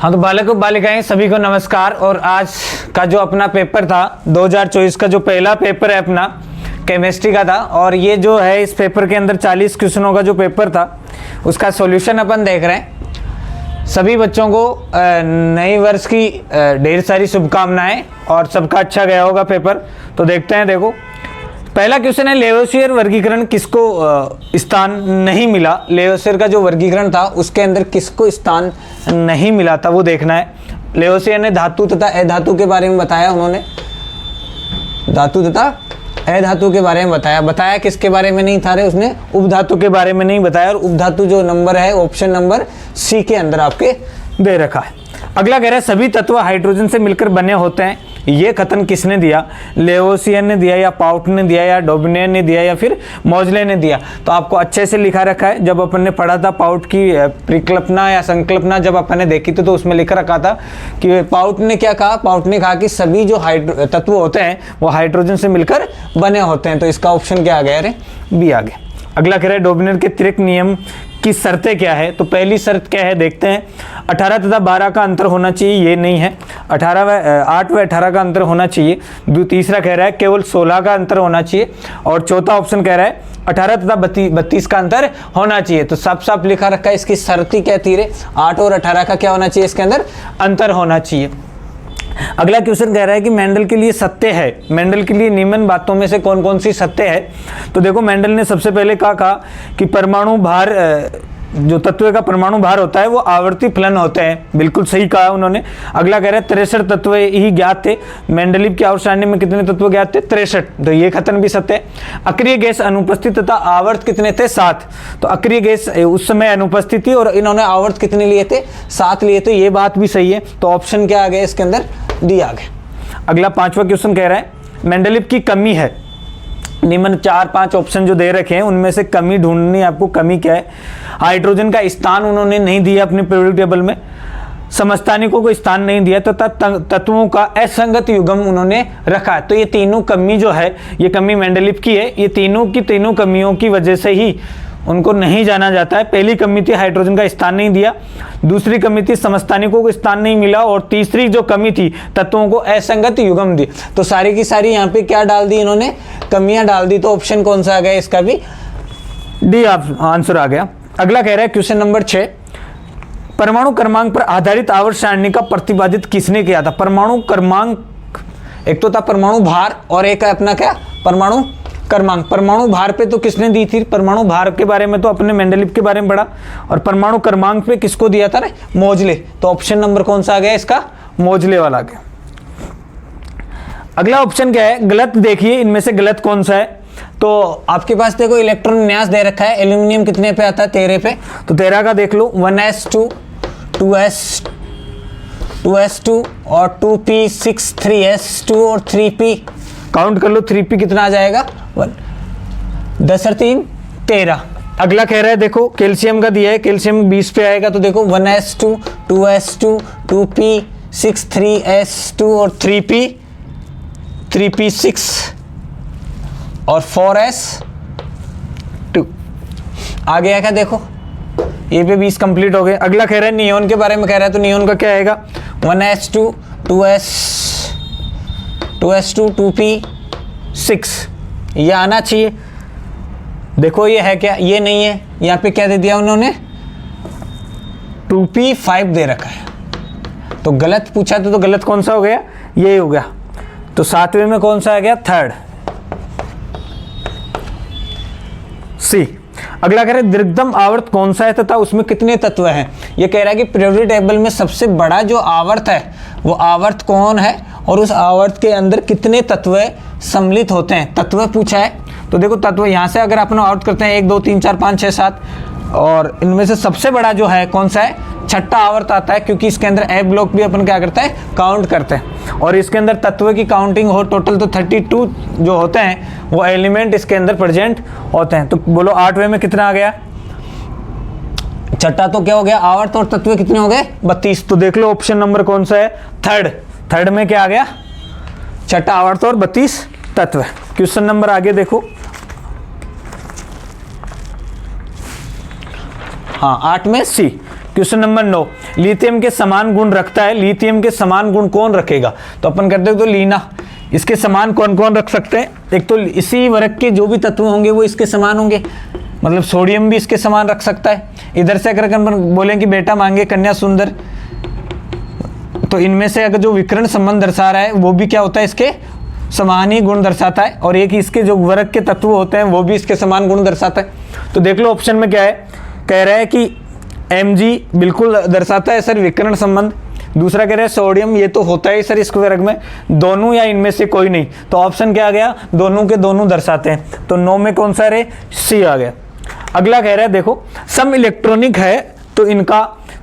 हाँ तो बालकों बालिकाएं सभी को नमस्कार। और आज का जो अपना पेपर था 2024 का जो पहला पेपर है अपना केमिस्ट्री का था, और ये जो है इस पेपर के अंदर 40 क्वेश्चनों का जो पेपर था उसका सॉल्यूशन अपन देख रहे हैं। सभी बच्चों को नए वर्ष की ढेर सारी शुभकामनाएं और सबका अच्छा गया होगा पेपर। तो देखते हैं। देखो पहला क्वेश्चन है, लेवोसियर वर्गीकरण किसको स्थान नहीं मिला। लेवोसियर का जो वर्गीकरण था उसके अंदर किसको स्थान नहीं मिला था वो देखना है। लेवोसियर ने धातु तथा अधातु के बारे में बताया। उन्होंने धातु तथा अधातु के बारे में बताया किसके बारे में नहीं था रे, उसने उपधातु के बारे में नहीं बताया। और उपधातु जो नंबर है ऑप्शन नंबर सी के अंदर आपके दे रखा है। अगला कह रहा है, सभी तत्व हाइड्रोजन से मिलकर बने होते हैं। ये कथन किसने दिया? लेवोसियर ने दिया या पाउट ने दिया या डोबिनेर ने दिया या फिर मौजले ने दिया? तो आपको अच्छे से लिखा रखा है। जब अपन ने पढ़ा था पाउट की परिकल्पना या संकल्पना जब अपन ने देखी थी तो उसमें लिख रखा था कि पाउट ने क्या कहा। पाउट ने कहा कि सभी जो तत्व होते हैं वो हाइड्रोजन से मिलकर बने होते हैं। तो इसका ऑप्शन क्या आ गया रे? बी आ गया। अगला कह रहा है, डोबिनेर के त्रिक नियम की शर्तें क्या है? तो पहली शर्त क्या है देखते हैं। 18 तथा 12 का अंतर होना चाहिए, ये नहीं है। 8 व 18 का अंतर होना चाहिए। तीसरा कह रहा है केवल 16 का अंतर होना चाहिए। और चौथा ऑप्शन कह रहा है 18 तथा 32 का अंतर होना चाहिए। तो साफ साफ लिखा रखा है, इसकी शर्त ही कहती है 8 और 18 का क्या होना चाहिए, इसके अंदर अंतर होना चाहिए। अगला क्वेश्चन कह रहा है कि मेंडल के लिए सत्य है, मेंडल के लिए निम्न बातों में से कौन कौन सी सत्य है। तो देखो मेंडल ने सबसे पहले कहा कि परमाणु भार, जो तत्व का परमाणु भार होता है वो आवर्ती फलन होते हैं। बिल्कुल सही कहा उन्होंने। अगला कह रहा है 63 तत्व ही ज्ञात थे। मेंडलीव की आवर्त सारणी में कितने तत्व ज्ञात थे? 63। तो ये कथन भी सत्य है। अक्रिय गैस अनुपस्थित तथा आवर्त कितने थे? 7। तो अक्रिय गैस उस समय अनुपस्थित थी और इन्होंने आवर्त कितने लिए थे? 7 लिए थे। ये बात भी सही है। तो ऑप्शन क्या आ गया इसके अंदर? डी आ गया। अगला 5वां क्वेश्चन कह रहा है, मेंडलीव की कमी है। निम्न 4-5 ऑप्शन जो दे रखे हैं उनमें से कमी ढूंढनी है आपको। कमी क्या है? हाइड्रोजन का स्थान उन्होंने नहीं दिया अपने पीरियोडिक टेबल में, समस्थानिकों को स्थान नहीं दिया, तो तत्वों का असंगत युग्म उन्होंने रखा है। तो ये तीनों कमी जो है ये कमी मेंडलीव की है। ये तीनों की तीनों कमियों की वजह से ही उनको नहीं जाना जाता है। पहली कमी थी हाइड्रोजन का स्थान नहीं दिया, दूसरी कमी थी समस्थानिकों को स्थान नहीं मिला, और तीसरी जो कमी थी तत्वों को असंगत युग्म दी। तो सारी की सारी यहाँ पे क्या डाल दी इन्होंने? कमियां डाल दी। तो ऑप्शन कौन सा आ गया इसका? भी डी आंसर आ गया। अगला कह रहा है क्वेश्चन नंबर 6, परमाणु क्रमांक पर आधारित आवर्त सारणी का प्रतिपादित किसने किया था? परमाणु क्रमांक, एक तो था परमाणु भार और एक है अपना क्या? परमाणु क्रमांक। परमाणु भार पे तो किसने दी थी? परमाणु भार के बारे में तो अपने मेंडलीव के बारे में पढ़ा। और परमाणु क्रमांक पे किसको दिया था? मौजले। तो ऑप्शन नंबर कौन सा आ गया इसका? मौजले वाला गया। अगला ऑप्शन क्या है? गलत देखिए इनमें से गलत कौन सा है। तो आपके पास देखो इलेक्ट्रॉन विन्यास दे रखा है। एल्यूमिनियम कितने पे आता है? 13 पे। तो 13 का देख लो, 1s2 2s2 और 2p6 3s2 और 3p काउंट कर लो। 3p कितना आ जाएगा? 1। 10 और 3 13। अगला कह रहा है देखो कैल्शियम का दिया है, कैल्शियम 20 पे आएगा। तो देखो 1s2 2s2 2p6 3s2 और 3p6 और 4s2 आ गया क्या? देखो ये पे 20 कंप्लीट हो गए। अगला कह रहा है नियोन के बारे में कह रहा है। तो नियोन का क्या आएगा? 1s2 2s2 2p6 ये आना चाहिए। देखो ये है क्या? ये नहीं है। यहाँ पे क्या दे दिया उन्होंने? 2p5 दे रखा है। तो गलत पूछा तो गलत कौन सा हो गया? ये हो गया। तो 7वें में कौन सा आ गया? 3rd सी। अगला कह रहे दीर्घतम आवर्त कौन सा है तथा उसमें कितने तत्व हैं? ये कह रहा है कि पीरियोडिक टेबल में सबसे बड़ा जो आवर्त है वो आवर्त कौन है और उस आवर्त के अंदर कितने तत्व सम्मिलित होते हैं। तत्व पूछा है। तो देखो तत्व यहाँ से अगर अपन आवर्त करते हैं 1 2 3 4 5 6 7, और इनमें से सबसे बड़ा जो है कौन सा है? 6ठा आवर्त आता है, क्योंकि इसके अंदर ए ब्लॉक भी अपन क्या करता है? काउंट करते हैं। और इसके अंदर तत्व की काउंटिंग हो टोटल तो 32 जो होते हैं वो एलिमेंट इसके अंदर प्रेजेंट होते हैं। तो बोलो 8वें में कितना आ गया? 6ठा तो क्या हो गया? आवर्त। और तत्व कितने हो गए? 32। तो देख लो ऑप्शन नंबर कौन सा है? 3rd में क्या आ गया? 6ठा आवर्त और 32 तत्व। क्वेश्चन नंबर आगे देखो। हाँ 8 में सी। क्वेश्चन नंबर 9, लिथियम के समान गुण रखता है, लिथियम के समान गुण कौन रखेगा? तो अपन करते हैं तो लीना, इसके समान कौन कौन रख सकते हैं? एक तो इसी वर्ग के जो भी तत्व होंगे वो इसके समान होंगे, मतलब सोडियम भी इसके समान रख सकता है। इधर से अगर अपन बोलें कि बेटा मांगे कन्या सुंदर, तो इनमें से अगर जो विकर्ण संबंध दर्शा रहा है वो भी क्या होता है, इसके समान ही गुण दर्शाता है, और एक इसके जो वर्ग के तत्व होते हैं वो भी इसके समान गुण दर्शाता है। तो देख लो ऑप्शन में क्या है, कह रहा है कि Mg बिल्कुल दर्शाता है सर विकर्ण संबंध, दूसरा कह रहा है सोडियम ये तो होता है सर इस वर्ग में, दोनों या इनमें से कोई नहीं, तो ऑप्शन क्या आ गया, दोनों के दोनों दर्शाते हैं, तो 9 में कौन सा रे, सी आ गया। अगला कह रहा है देखो सम इलेक्ट्रॉनिक है तो इनका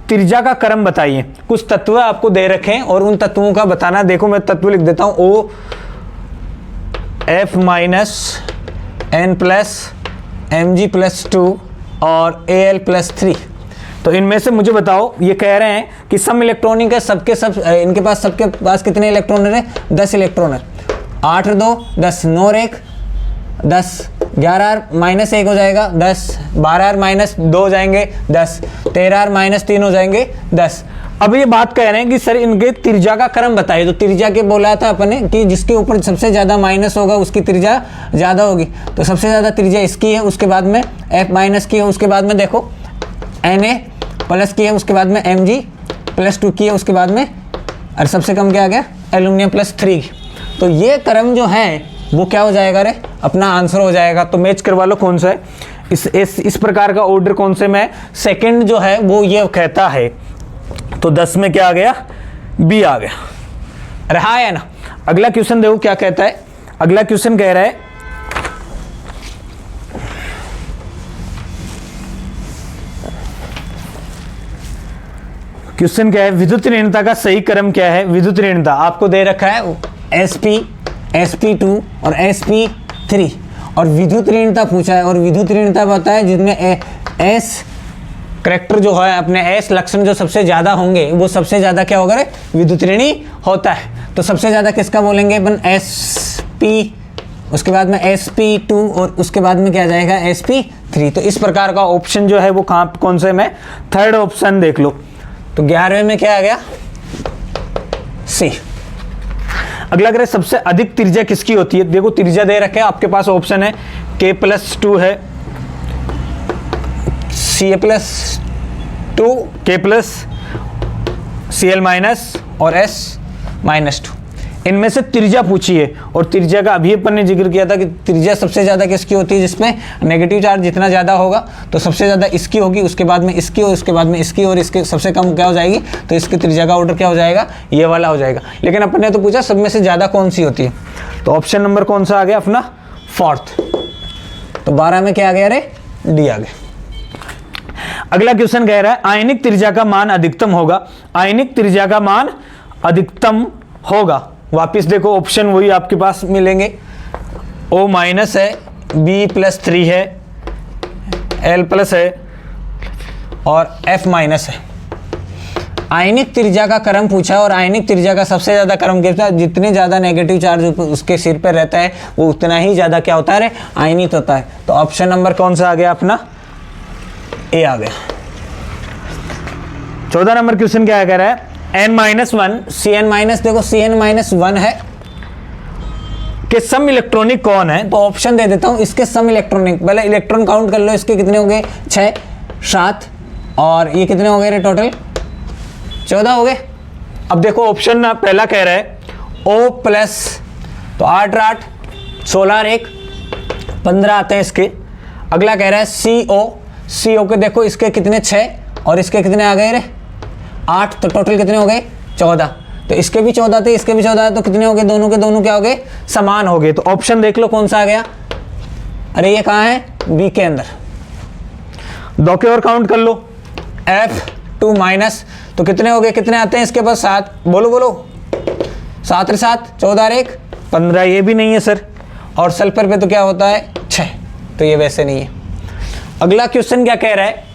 त्रिज्या का क्रम बताइए। कुछ तत्व आपको दे रखे हैं और उन तत्वों का बताना, देखो मैं तत्व लिख देता हूं, O F minus N plus Mg+2 और Al+3। तो इनमें से मुझे बताओ, ये कह रहे हैं कि सम इलेक्ट्रॉनिक है, सबके सब इनके पास, सबके पास कितने इलेक्ट्रॉन है, 10 इलेक्ट्रॉन है, 8 और 2 10, 9 और 1 10, 11 माइनस 1 हो जाएगा 10, 12 माइनस 2 हो जाएंगे 10, 13 माइनस 3 हो जाएंगे 10। अब ये बात कह रहे हैं कि सर इनके त्रिज्या का क्रम बताइए, तो त्रिज्या के बोला था अपने कि जिसके ऊपर सबसे ज़्यादा माइनस होगा उसकी त्रिज्या ज़्यादा होगी, तो सबसे ज़्यादा त्रिज्या इसकी है, उसके बाद में F माइनस की है, उसके बाद में देखो Na प्लस की है, उसके बाद में Mg+2 की है, उसके बाद में और सबसे कम क्या आ गया, एल्यूमिनियम +3। तो ये क्रम जो है वो क्या हो जाएगा रे, अपना आंसर हो जाएगा। तो मैच करवा लो कौन सा है, इस प्रकार का ऑर्डर कौन से में, सेकंड जो है वो ये कहता है, तो 10 में क्या आ गया, बी आ गया। रहा है ना। अगला क्वेश्चन देखो क्या कहता है, अगला क्वेश्चन कह रहा है क्वेश्चन क्या है, विद्युत ऋणता का सही क्रम क्या है? विद्युत ऋणता आपको दे रखा है Sp, Sp2 और Sp3, और विद्युत ऋणता पूछा है, और विद्युत ऋणता पता है जिसमें S करैक्टर जो है अपने S लक्षण जो सबसे ज़्यादा होंगे वो सबसे ज़्यादा क्या होगा रे, विद्युत ऋणी होता है। तो सबसे ज़्यादा किसका बोलेंगे अपन, Sp, उसके बाद में Sp2 और उसके बाद में क्या जाएगा Sp3। तो इस प्रकार का ऑप्शन जो है वो कहाँ कौन से में, थर्ड ऑप्शन देख लो। तो 11वें में क्या आ गया, सी। अगला करें सबसे अधिक त्रिज्या किसकी होती है? देखो त्रिज्या दे रखे हैं आपके पास, ऑप्शन है K+2 है, Ca+2, K+Cl- और S-2। इनमें से त्रिज्या पूछी है, और त्रिज्या का अभी अपन ने जिक्र किया था कि त्रिज्या सबसे ज़्यादा किसकी होती है, जिसमें नेगेटिव चार्ज जितना ज़्यादा होगा तो सबसे ज़्यादा इसकी होगी, उसके बाद में इसकी, और उसके बाद में इसकी, और इसके सबसे कम क्या हो जाएगी, तो इसकी त्रिज्या का ऑर्डर क्या हो जाएगा, ये वाला हो जाएगा। लेकिन अपन ने तो पूछा सब में से ज़्यादा कौन सी होती है, तो ऑप्शन नंबर कौन सा आ गया अपना, फोर्थ। तो 12 में क्या आ गया रे, डी आ गया। अगला क्वेश्चन कह रहा है आयनिक त्रिज्या का मान अधिकतम होगा, आयनिक त्रिज्या का मान अधिकतम होगा। वापिस देखो ऑप्शन वही आपके पास मिलेंगे, O- है, B+3 है, L+ है और F- है। आयनिक त्रिज्या का क्रम पूछा है, और आयनिक त्रिज्या का सबसे ज़्यादा क्रम कहता है जितने ज़्यादा नेगेटिव चार्ज उसके सिर पे रहता है वो उतना ही ज़्यादा क्या होता है, आयनित होता है। तो ऑप्शन नंबर कौन सा आ गया अपना, ए आ गया। 14 नंबर क्वेश्चन क्या कह रहा है, N-1 Cn- देखो Cn-1 है के सम इलेक्ट्रॉनिक कौन है? तो ऑप्शन दे देता हूं, इसके सम इलेक्ट्रॉनिक, पहले इलेक्ट्रॉन काउंट कर लो, इसके कितने हो गए 6, 7 और ये कितने हो गए रे टोटल 14 हो गए। अब देखो ऑप्शन ना पहला कह रहा है O+, तो 8 और 8 16 और 1 15 आते हैं इसके। अगला कह रहा है CO के देखो इसके कितने 6 और इसके कितने आ गए रे 8, तो टोटल कितने हो गए 14। तो इसके भी 14 थे, इसके भी 14, तो कितने हो गए, दोनों के दोनों क्या हो गए, समान हो गए। तो ऑप्शन देख लो कौन सा आ गया, अरे ये कहाँ है, बी के अंदर। 2 के और काउंट कर लो, F2-, तो कितने हो गए, कितने आते हैं इसके पास 7, बोलो बोलो 7 और 7 14 और 1 15, ये भी नहीं है सर। और सल्फर पे तो क्या होता है 6, तो ये वैसे नहीं है। अगला क्वेश्चन क्या कह रहा है,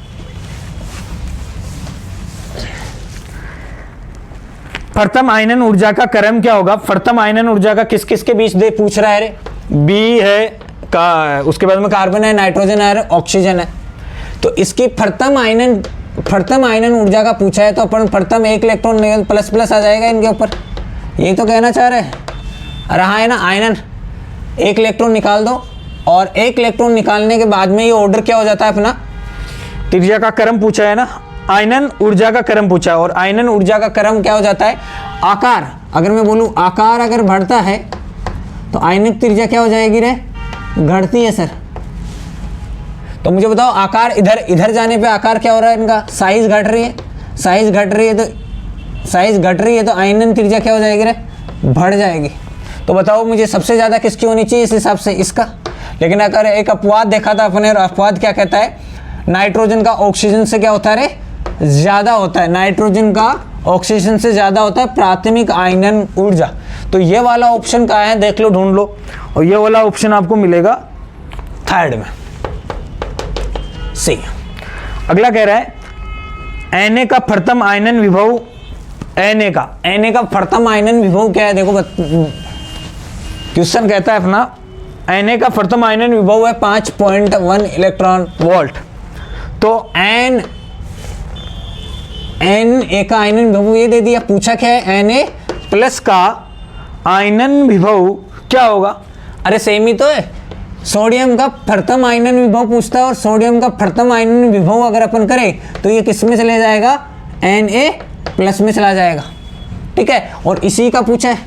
प्रथम आयनन ऊर्जा का क्रम क्या होगा? प्रथम आयनन ऊर्जा का किस किस के बीच दे पूछ रहा है रे, बी है का, उसके बाद में कार्बन है, नाइट्रोजन है, ऑक्सीजन है। तो इसकी प्रथम आयनन प्रथम आयनन ऊर्जा का पूछा है तो अपन प्रथम एक इलेक्ट्रॉन प्लस प्लस आ जाएगा इनके ऊपर, यही तो कहना चाह रहे हैं। रहा है ना आयनन, एक इलेक्ट्रॉन निकाल दो और एक इलेक्ट्रॉन निकालने के बाद में ये ऑर्डर क्या हो जाता है अपना, त्रिज्या का क्रम पूछा है ना, आयनन ऊर्जा का क्रम पूछा है, और आयनन ऊर्जा का क्रम क्या हो जाता है, आकार। अगर मैं बोलूँ आकार अगर बढ़ता है तो आयनिक त्रिज्या क्या हो जाएगी रे, घटती है सर। तो मुझे बताओ आकार इधर जाने पे आकार क्या हो रहा है इनका, साइज घट रही है, साइज घट रही है तो आयनन त्रिज्या क्या हो जाएगी रे, बढ़ जाएगी। तो बताओ मुझे सबसे ज़्यादा किसकी होनी चाहिए इस हिसाब से, इसका। लेकिन अगर एक अपवाद देखा था अपने, और अपवाद क्या कहता है, नाइट्रोजन का ऑक्सीजन से क्या होता है रे, ज़्यादा होता है, नाइट्रोजन का ऑक्सीजन से ज़्यादा होता है प्राथमिक आयनन ऊर्जा। तो ये वाला ऑप्शन कहाँ है देख लो, ढूंढ लो, और ये वाला ऑप्शन आपको मिलेगा थर्ड में, सी। अगला कह रहा है Na का प्रथम आयनन विभव, Na का प्रथम आयनन विभव क्या है, देखो क्वेश्चन कहता है अपना Na का प्रथम आयनन विभव है 5.1 इलेक्ट्रॉन वोल्ट। तो Na का आयनन विभव ये दे दिया, पूछा क्या है, Na प्लस का आयनन विभव क्या होगा, अरे सेम ही तो है। सोडियम का प्रथम आयनन विभव पूछता है, और सोडियम का प्रथम आयनन विभव अगर अपन करें तो ये किस में चले जाएगा, Na प्लस में चला जाएगा, ठीक है। और इसी का पूछा है,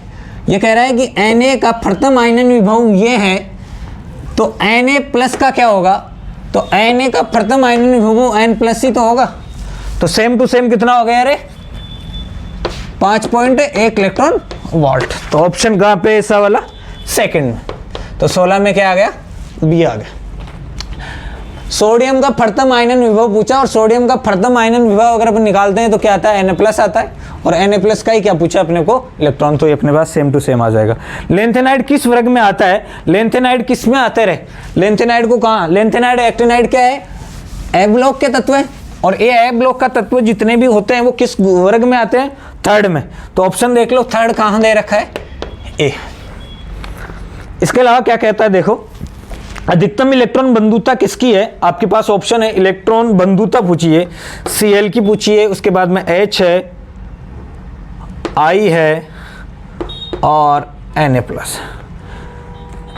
ये कह रहा है कि Na का प्रथम आयनन विभव ये है, तो Na प्लस का क्या होगा, तो Na का प्रथम आयनन विभव N प्लस ही तो होगा। तो सेम टू सेम कितना हो गया रे, 5.1 इलेक्ट्रॉन वोल्ट। तो ऑप्शन कहाँ पे, ऐसा वाला सेकंड में। तो 16 में क्या आ गया, बी आ गया। सोडियम का प्रथम आयनन विभव पूछा, और सोडियम का प्रथम आयनन विभव अगर अपन निकालते हैं तो क्या आता है, Na प्लस आता है, और Na प्लस का ही क्या पूछा अपने को, इलेक्ट्रॉन। तो ये अपने पास सेम टू सेम आ जाएगा। लेंथेनाइड किस वर्ग में आता है, लेंथेनाइड किस में आते रहे, लेंथेनाइड को कहाँ, लेंथेनाइड एक्टिनाइड क्या है, ए ब्लॉक के तत्व है, और ये ए ब्लॉक का तत्व जितने भी होते हैं वो किस वर्ग में आते हैं, थर्ड में। तो ऑप्शन देख लो, थर्ड कहाँ दे रखा है, ए। इसके अलावा क्या कहता है देखो, अधिकतम इलेक्ट्रॉन बंधुता किसकी है, आपके पास ऑप्शन है इलेक्ट्रॉन बंधुता पूछिए, Cl की पूछिए, उसके बाद में H है, I है, और Na प्लस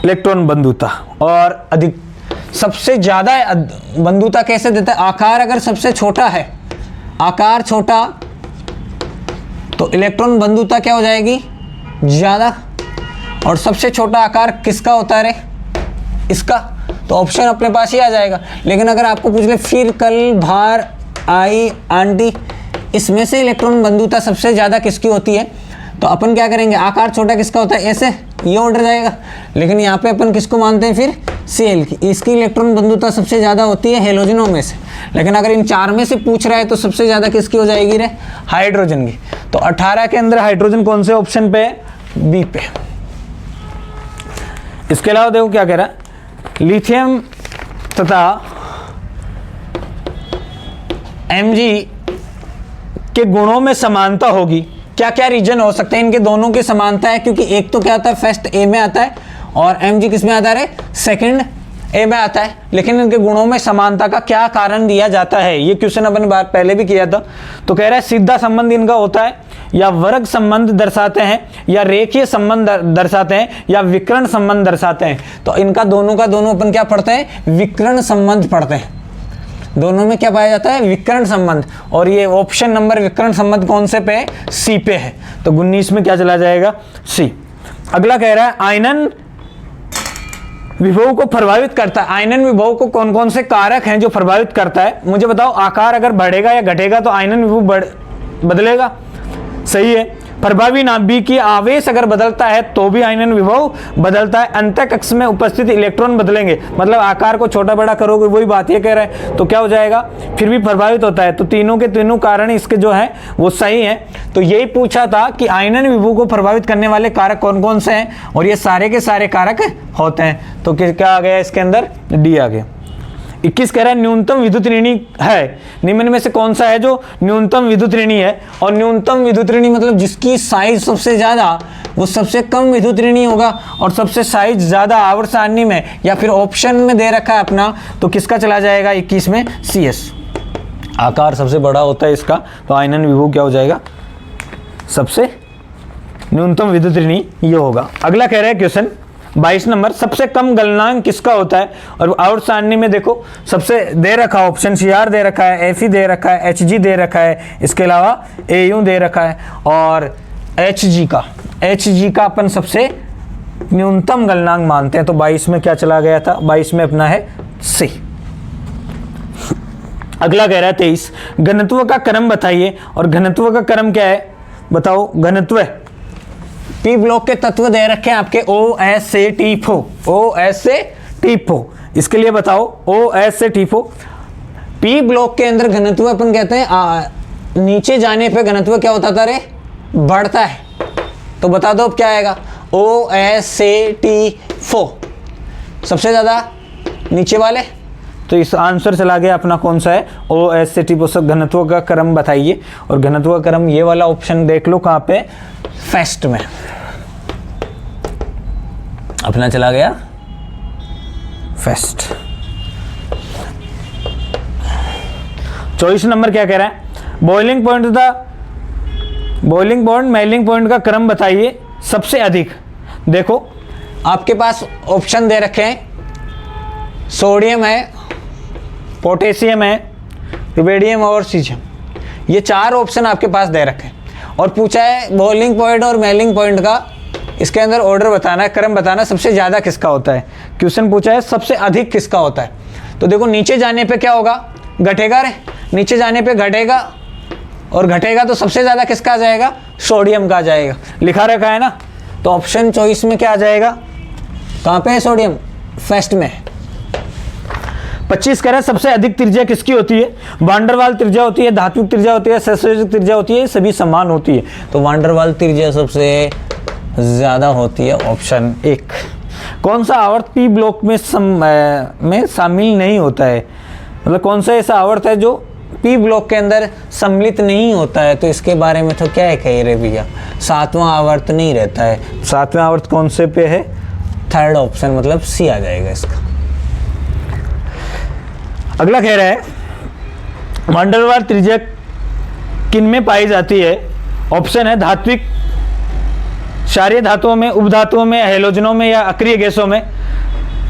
इलेक्ट्रॉन बंधुता। और अधिक सबसे ज़्यादा बंधुता कैसे देता है, आकार अगर सबसे छोटा है, आकार छोटा, तो इलेक्ट्रॉन बंधुता क्या हो जाएगी, ज़्यादा। और सबसे छोटा आकार किसका होता है रे, इसका। तो ऑप्शन अपने पास ही आ जाएगा। लेकिन अगर आपको पूछ ले फिर कल, भार, आई, आंटी, इसमें से इलेक्ट्रॉन बंधुता सबसे ज़्यादा किसकी होती है, तो अपन क्या करेंगे, आकार छोटा किसका होता है, ऐसे ये ऑर्डर जाएगा। लेकिन यहाँ पे अपन किसको मानते हैं फिर, Cl की, इसकी इलेक्ट्रॉन बंधुता सबसे ज़्यादा होती है हेलोजनों में से। लेकिन अगर इन चार में से पूछ रहा है तो सबसे ज़्यादा किसकी हो जाएगी रे, हाइड्रोजन की। तो 18 के अंदर हाइड्रोजन कौन से ऑप्शन पे है, बी पे। इसके अलावा देखो क्या कह रहा है, लिथियम तथा Mg के गुणों में समानता होगी, क्या क्या रीजन हो सकते हैं इनके दोनों की समानता है, क्योंकि एक तो क्या आता है फर्स्ट ए में आता है, और Mg किस में आता है, सेकंड ए में आता है। लेकिन इनके गुणों में समानता का क्या कारण दिया जाता है, ये क्वेश्चन अपन बार पहले भी किया था। तो कह रहा है सीधा संबंध इनका होता है, या वर्ग संबंध दर्शाते हैं, या रेखीय संबंध दर्शाते हैं, या विकर्ण संबंध दर्शाते हैं। तो इनका दोनों का दोनों अपन क्या पढ़ते हैं, विकर्ण संबंध पढ़ते हैं। दोनों में क्या पाया जाता है, विकर्ण संबंध। और ये ऑप्शन नंबर विकर्ण संबंध कौन से पे है, सी पे है। तो 19 में क्या चला जाएगा, सी। अगला कह रहा है आयनन विभव को प्रभावित करता है, आयनन विभव को कौन कौन से कारक हैं जो प्रभावित करता है। मुझे बताओ, आकार अगर बढ़ेगा या घटेगा तो आयनन विभव बदलेगा, सही है। प्रभावी नाभिकीय आवेश अगर बदलता है तो भी आयनन विभव बदलता है। अंतःकक्ष में उपस्थित इलेक्ट्रॉन बदलेंगे, मतलब आकार को छोटा बड़ा करोगे, वही बात ये कह रहा है, तो क्या हो जाएगा, फिर भी प्रभावित होता है। तो तीनों के तीनों कारण इसके जो है वो सही है। तो यही पूछा था कि आयनन विभव को प्रभावित करने वाले कारक कौन कौन से हैं, और ये सारे के सारे कारक होते हैं। तो क्या आ गया इसके अंदर, डी आ गया। 21 कह रहा है न्यूनतम विद्युत ऋणी है, निम्न में से कौन सा है जो न्यूनतम विद्युत ऋणी है। और न्यूनतम विद्युत ऋणी मतलब जिसकी साइज सबसे ज्यादा, वो सबसे कम विद्युत ऋणी होगा। और सबसे साइज ज्यादा आवर्त सारणी में या फिर ऑप्शन में दे रखा है अपना, तो किसका चला जाएगा 21 में, CS। आकार सबसे बड़ा होता है इसका, तो आयनन विभव क्या हो जाएगा, सबसे न्यूनतम विद्युत ऋणी ये होगा। अगला कह रहा है क्वेश्चन 22 नंबर, सबसे कम गलनांक किसका होता है। और आवर्त सारणी में देखो सबसे दे रखा ऑप्शन CR दे रखा है, FE दे रखा है, HG दे रखा है, इसके अलावा AU दे रखा है, और HG का अपन सबसे न्यूनतम गलनांक मानते हैं। तो 22 में क्या चला गया था, 22 में अपना है C। अगला कह रहा है 23, घनत्व का क्रम बताइए। और घनत्व का क्रम क्या है बताओ, घनत्व पी ब्लॉक के तत्व दे रखे हैं आपके OS से T4, इसके लिए बताओ OS से T4। पी ब्लॉक के अंदर घनत्व अपन कहते हैं नीचे जाने पे घनत्व क्या होता था रे, बढ़ता है। तो बता दो अब क्या आएगा, OS से T4 सबसे ज्यादा नीचे वाले। तो इस आंसर चला गया अपना कौन सा है, OS से T4। घनत्व का क्रम बताइए। और घनत्व का क्रम ये वाला ऑप्शन देख लो कहाँ पे, फेस्ट में अपना चला गया फेस्ट। 24 नंबर क्या कह रहा है, बॉइलिंग पॉइंट मेल्टिंग पॉइंट का क्रम बताइए सबसे अधिक। देखो आपके पास ऑप्शन दे रखे हैं, सोडियम है, पोटेशियम है, रुबिडियम और सीजियम, ये 4 ऑप्शन आपके पास दे रखे हैं। और पूछा है बॉइलिंग पॉइंट और मेल्टिंग पॉइंट का, इसके अंदर ऑर्डर बताना है, क्रम बताना, सबसे ज़्यादा किसका होता है। क्वेश्चन पूछा है सबसे अधिक किसका होता है। तो देखो नीचे जाने पे क्या होगा, घटेगा रे, नीचे जाने पे घटेगा, और घटेगा तो सबसे ज़्यादा किसका आ जाएगा, सोडियम का आ जाएगा, लिखा रखा है ना। तो ऑप्शन 24 में क्या आ जाएगा, कहाँ पे है सोडियम, फर्स्ट में। 25 कह रहा है सबसे अधिक त्रिज्या किसकी होती है। वांडरवाल त्रिज्या होती है, धात्विक त्रिज्या होती है, संयोजक त्रिज्या होती है, सभी समान होती है। तो वांडरवाल त्रिज्या सबसे ज़्यादा होती है, ऑप्शन 1। कौन सा आवर्त पी ब्लॉक में शामिल नहीं होता है, मतलब कौन सा ऐसा आवर्त है जो पी ब्लॉक के अंदर सम्मिलित नहीं होता है। तो इसके बारे में तो क्या है कह रहे भैया, 7वां आवर्त नहीं रहता है। 7वां आवर्त कौन से पे है, थर्ड ऑप्शन मतलब C आ जाएगा इसका। अगला कह रहा है वांडरवाल त्रिज्या किन में पाई जाती है। ऑप्शन है धात्विक क्षारीय धातुओं में, उपधातुओं में, हैलोजनों में या अक्रिय गैसों में।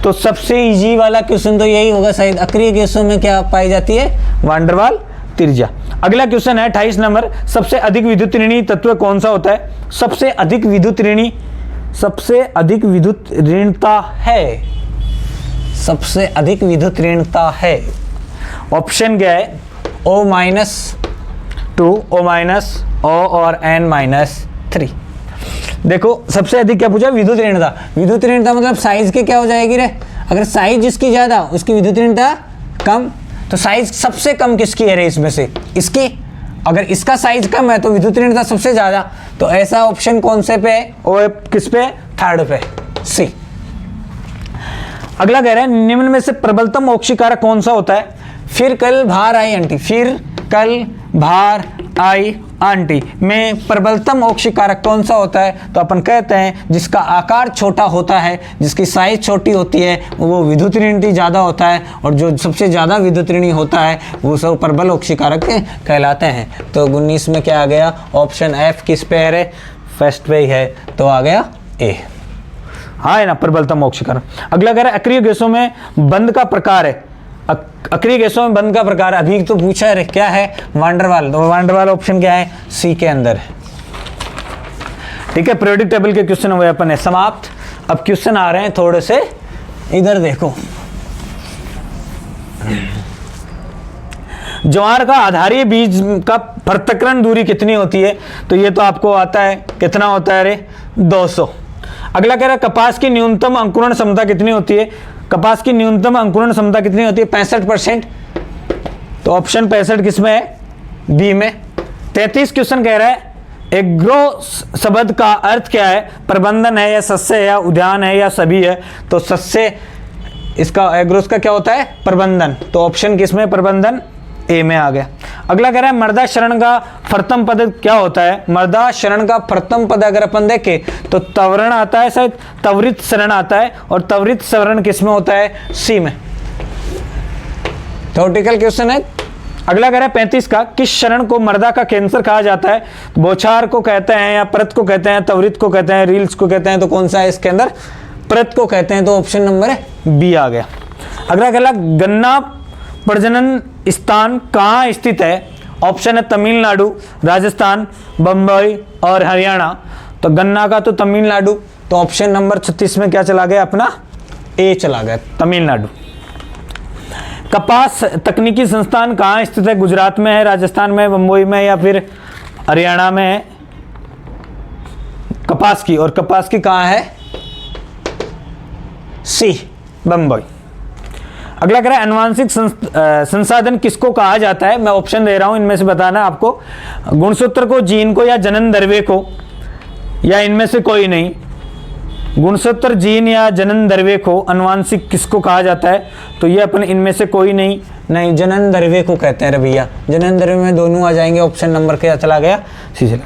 तो सबसे इजी वाला क्वेश्चन तो यही होगा शायद, अक्रिय गैसों में क्या पाई जाती है, वांडरवाल त्रिज्या। अगला क्वेश्चन है 28 नंबर, सबसे अधिक विद्युत ऋणी तत्व कौन सा होता है। सबसे अधिक विद्युत ऋणता है, सबसे अधिक विद्युत ऋणता है। ऑप्शन क्या है, O-2, O- और N-3। देखो सबसे अधिक क्या पूछा, विद्युत ऋणता। विद्युत ऋणता मतलब साइज के क्या हो जाएगी रे, अगर साइज जिसकी ज्यादा उसकी विद्युत ऋणता कम। तो साइज सबसे कम किसकी है रे इसमें से, इसकी। अगर इसका साइज कम है तो विद्युत ऋणता सबसे ज्यादा। तो ऐसा ऑप्शन कौन से पे है, और किस पे, थर्ड पे, C। अगला कह रहा है निम्न में से प्रबलतम ऑक्सीकारक कौन सा होता है। फिर कल भार आई आंटी, फिर कल भार आई आंटी में प्रबलतम ऑक्सीकारक कौन सा होता है। तो अपन कहते हैं जिसका आकार छोटा होता है, जिसकी साइज छोटी होती है, वो विद्युत ऋणी ज़्यादा होता है, और जो सबसे ज़्यादा विद्युत ऋणी होता है वो सब प्रबल ऑक्सीकारक कहलाते हैं। तो 19 में क्या आ गया, ऑप्शन F किस पे है, फर्स्ट पे ही है, तो आ गया A। हाँ है ना, प्रबलतम ऑक्सीकारक। अगला कह रहा है अक्रिय गैसों में बंध का प्रकार है। अक्रिय गैसों में बंध का प्रकार अभी तो पूछा है क्या है, वांडरवाल। तो वांडरवाल ऑप्शन क्या है, C के अंदर है। ठीक है, पीरियोडिक टेबल के क्वेश्चन हुए अपन है समाप्त। अब क्वेश्चन आ रहे हैं थोड़े से, इधर देखो। ज्वार का आधारीय बीज का पृथक्करण दूरी कितनी होती है। तो ये तो आपको आता है, कितना होता है रे, 200। अगला कह रहा है कपास की न्यूनतम अंकुरण क्षमता कितनी होती है। कपास की न्यूनतम अंकुरण क्षमता कितनी होती है, 65%। तो ऑप्शन 65 किसमें है, बी में। 33 क्वेश्चन कह रहा है एग्रो शब्द का अर्थ क्या है, प्रबंधन है या सस्य है या उद्यान है या सभी है। तो सस्य, इसका एग्रोस का क्या होता है, प्रबंधन। तो ऑप्शन किसमें, प्रबंधन, ए में आ गया। अगला कह रहा है मृदा क्षरण का प्रथम पद क्या होता है। मृदा क्षरण का प्रथम पद अगर अपन देखें तो त्वरण आता है, शायद त्वरित क्षरण आता है, और त्वरित क्षरण किसमें होता है, सी में। थ्योरेटिकल क्वेश्चन है, अगला कह रहा है 35 का, किस क्षरण को मर्दा का कैंसर कहा जाता है? बौछार को कहते हैं या परत को कहते हैं, त्वरित को कहते हैं, रील्स को कहते हैं, तो कौन सा है इसके अंदर? परत को कहते हैं, तो ऑप्शन नंबर बी आ गया। अगला कहला गन्ना प्रजनन स्थान कहाँ स्थित है? ऑप्शन है तमिलनाडु, राजस्थान, बंबई और हरियाणा। तो गन्ना का तो तमिलनाडु, तो ऑप्शन नंबर 36 में क्या चला गया अपना? ए चला गया, तमिलनाडु। कपास तकनीकी संस्थान कहाँ स्थित है? गुजरात में है, राजस्थान में, बंबई में या फिर हरियाणा में है कपास की, और कपास की कहाँ है? सी, बंबई। अगला कह रहा है अनुवांशिक संसाधन किसको कहा जाता है? मैं ऑप्शन दे रहा हूं, इनमें से बताना आपको। गुणसूत्र को, जीन को, या जनन द्रव्य को, या इनमें से कोई नहीं। गुणसूत्र, जीन या जनन द्रव्य को अनुवांशिक किसको कहा जाता है? तो ये अपन इनमें से कोई नहीं, जनन द्रव्य को कहते हैं रे भैया। जनन द्रव्य में दोनों आ जाएंगे, ऑप्शन नंबर क्या चला गया? सी चला।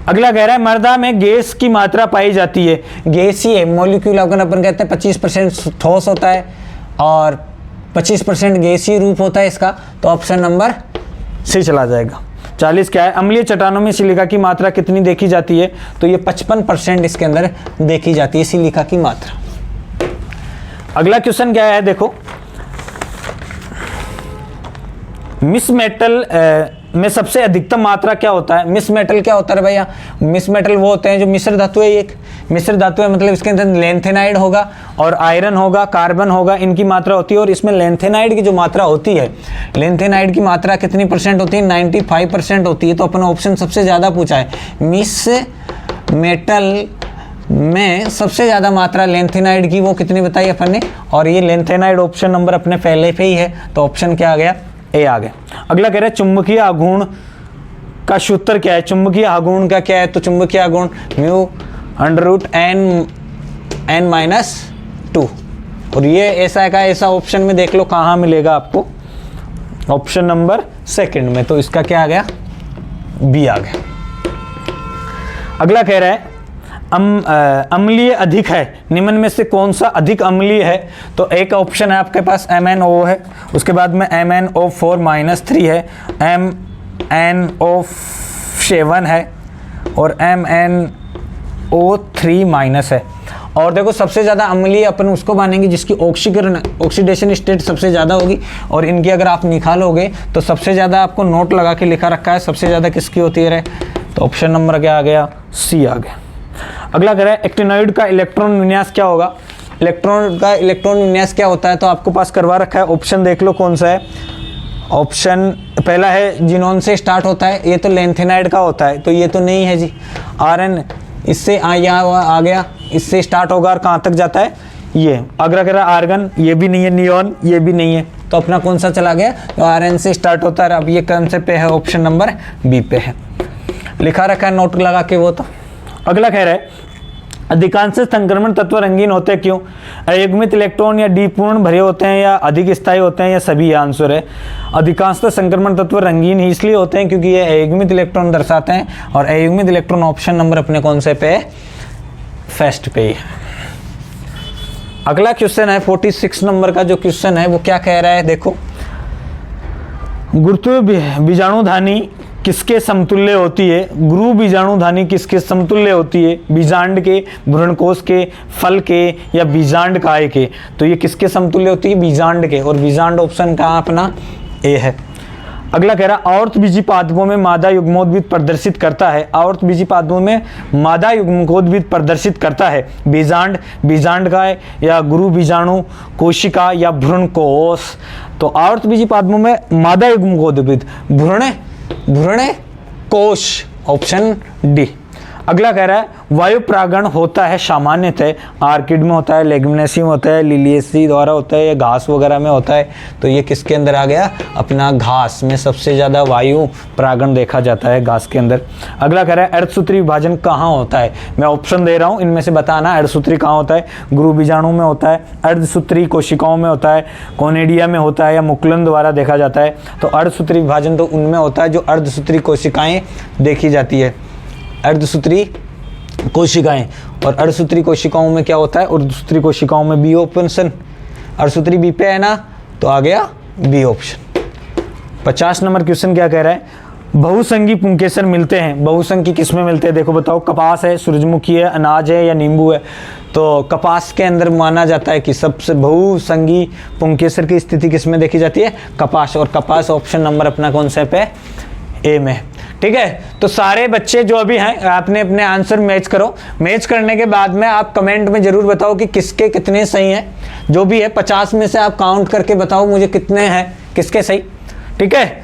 अगला कह रहा है मर्दा में गैस की मात्रा पाई जाती है। गैस ही है, मॉलिक्यूल अपन कहते हैं 25% ठोस होता है और 25% गैसीय रूप होता है इसका, तो ऑप्शन नंबर सी चला जाएगा। 40 क्या है? अम्लीय चट्टानों में सिलिका की मात्रा कितनी देखी जाती है? तो ये 55% इसके अंदर देखी जाती है सिलिका की मात्रा। अगला क्वेश्चन क्या है देखो, मिस मेटल में सबसे अधिकतम मात्रा क्या होता है? मिस मेटल क्या होता है भैया? मिस मेटल वो होते हैं जो मिश्र धातु है। एक मिश्र धातु है, मतलब इसके अंदर लेंथेनाइड होगा और आयरन होगा, कार्बन होगा, इनकी मात्रा होती है। और इसमें लेंथेनाइड की जो मात्रा होती है, लेंथेनाइड की मात्रा कितनी परसेंट होती है? 95% होती है। तो अपन ऑप्शन सबसे ज़्यादा पूछा है, मिस मेटल में सबसे ज़्यादा मात्रा लेंथेनाइड की वो कितनी बताई अपन ने, और ये लेंथेनाइड ऑप्शन नंबर अपने पहले पे ही है, तो ऑप्शन क्या आ गया? ए आ गया। अगला कह रहा है चुंबकीय आघूर्ण का सूत्र क्या है? चुंबकीय आघूर्ण का क्या है? तो चुंबकीय आघूर्ण म्यू √n-2, और ये ऐसा का ऐसा ऑप्शन में देख लो कहाँ मिलेगा आपको, ऑप्शन नंबर सेकंड में। तो इसका क्या आ गया? बी आ गया। अगला कह रहा है अम्लीय अधिक है, निम्न में से कौन सा अधिक अम्लीय है? तो एक ऑप्शन है आपके पास MnO है, उसके बाद में MnO4-3 है, MnO7 है और MnO3- है। और देखो सबसे ज़्यादा अम्लीय अपन उसको मानेंगे जिसकी ऑक्सीडेशन स्टेट सबसे ज़्यादा होगी, और इनकी अगर आप निकालोगे तो सबसे ज़्यादा आपको नोट लगा के लिखा रखा है सबसे ज़्यादा किसकी होती है? तो ऑप्शन नंबर क्या आ गया? सी आ गया। अगला कह रहा है एक्टिनॉइड का इलेक्ट्रॉन विन्यास क्या होगा? इलेक्ट्रॉन का इलेक्ट्रॉन विन्यास क्या होता है? तो आपको पास करवा रखा है, ऑप्शन देख लो कौन सा है। ऑप्शन पहला है जिनोन से स्टार्ट होता है, ये तो लेंथेनाइड का होता है, तो ये तो नहीं है जी। RN इससे आ गया, इससे स्टार्ट होगा और कहाँ तक जाता है? ये। अगला कह रहा है आर्गन, ये भी नहीं है। नियॉन, ये भी नहीं है। तो अपना कौन सा चला गया? तो RN से स्टार्ट होता है। अब ये कौन से पे है? ऑप्शन नंबर बी पे है, लिखा रखा है नोट लगा के वो तो। अगला कह रहा है अधिकांश संक्रमण तत्व रंगीन होते हैं क्यों? अयुग्मित इलेक्ट्रॉन या डी पूर्ण भरे होते हैं, या अधिक स्थायी होते हैं, या सभी आंसर है। अधिकांश संक्रमण तत्व रंगीन ही इसलिए होते हैं क्योंकि ये अयुग्मित इलेक्ट्रॉन दर्शाते हैं, और अयुग्मित इलेक्ट्रॉन ऑप्शन नंबर अपने कौन से पे है? फर्स्ट पे ही है। अगला क्वेश्चन है 46 नंबर का जो क्वेश्चन है वो क्या कह रहा है देखो, गुरुत्व बीजाणुधानी किसके समतुल्य होती है? गुरु बीजाणुधानी किसके समतुल्य होती है? बीजांड के, भ्रूणकोश के, फल के, या बीजांड काय के? तो ये किसके समतुल्य होती है? बीजांड के, और बीजांड ऑप्शन का अपना ए है। अगला कह रहा आवर्त बीजी पादपों में मादा युग्मोद्भिद प्रदर्शित करता है। आवर्त बीजी पादपों में मादा युग्मोद्भिद प्रदर्शित करता है बीजांड, बीजांड काय, या गुरु बीजाणु कोशिका, या भ्रूणकोश? तो आवर्त बीजी पादपों में मादा युग्मोद्भिद भ्रूण कोश, ऑप्शन डी। अगला कह रहा है वायु परागण होता है सामान्यतः आर्किड में होता है, लेग्यूमिनेसी में होता है, लिलिएसी द्वारा होता है, या घास वगैरह में होता है? तो ये किसके अंदर आ गया? अपना घास में सबसे ज़्यादा वायु परागण देखा जाता है घास के अंदर। अगला कह रहा है अर्धसूत्री विभाजन कहाँ होता है? मैं ऑप्शन दे रहा हूँ, इनमें से बताना अर्धसूत्री कहाँ होता है। गुरु बीजाणु में होता है, अर्धसूत्री कोशिकाओं में होता है, कोनेडिया में होता है, या मुकुलन द्वारा देखा जाता है? तो अर्धसूत्री विभाजन तो उनमें होता है जो अर्धसूत्री कोशिकाएँ देखी जाती है, अर्धसूत्री कोशिकाएं। और अर्धसूत्री कोशिकाओं में क्या होता है? अर्धसूत्री कोशिकाओं में बी ऑप्शन, अर्धसूत्री बी पे है ना, तो आ गया बी ऑप्शन। 50 नंबर क्वेश्चन क्या कह रहा है, बहुसंगी पुंकेसर मिलते हैं। बहुसंगी किस में मिलते हैं, देखो बताओ, कपास है, सूरजमुखी है, अनाज है या नींबू है। तो कपास के अंदर माना जाता है कि सबसे बहुसंगी पुंकेसर की स्थिति किस में देखी जाती है, कपास। और कपास ऑप्शन नंबर अपना कौन सा पे, ए में। ठीक है, तो सारे बच्चे जो अभी हैं आपने अपने आंसर मैच करो। मैच करने के बाद में आप कमेंट में जरूर बताओ कि किसके कितने सही हैं। जो भी है 50 में से आप काउंट करके बताओ मुझे कितने हैं, किसके सही। ठीक है।